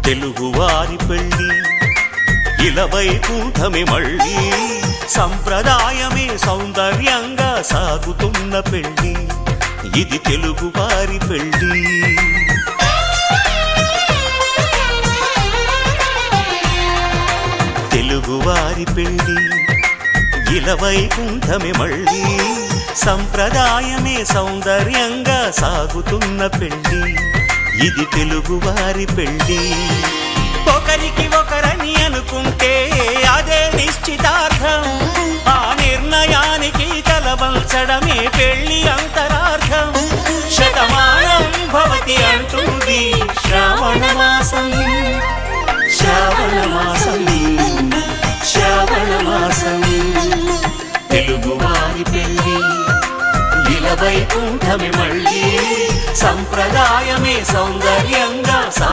తెలుగువారి పెళ్ళి ఇలవైకుంఠమే మళ్ళీ సంప్రదాయమే సౌందర్యంగా సాగుతున్న పెళ్ళి ఇది తెలుగువారి పెళ్ళి తెలుగువారి పెళ్ళి ఇలవైకుంఠమే మళ్ళీ సంప్రదాయమే సౌందర్యంగా సాగుతున్న పెళ్ళి ఇది తెలుగువారి పెళ్ళి ఒకరికి ఒకరని అనుకుంటే అదే నిశ్చితార్థం ఆ నిర్ణయానికి తలవంచడమే పెళ్ళి అంతరార్థం శతమానం భవతి అంటుంది శ్రావణ మాసం శ్రావణ మాసం శ్రావణ మాసం తెలుగువారి పెళ్ళి ఇలవైకుంఠమే మళ్ళీ సంప్రదాయమే సౌందర్యంగా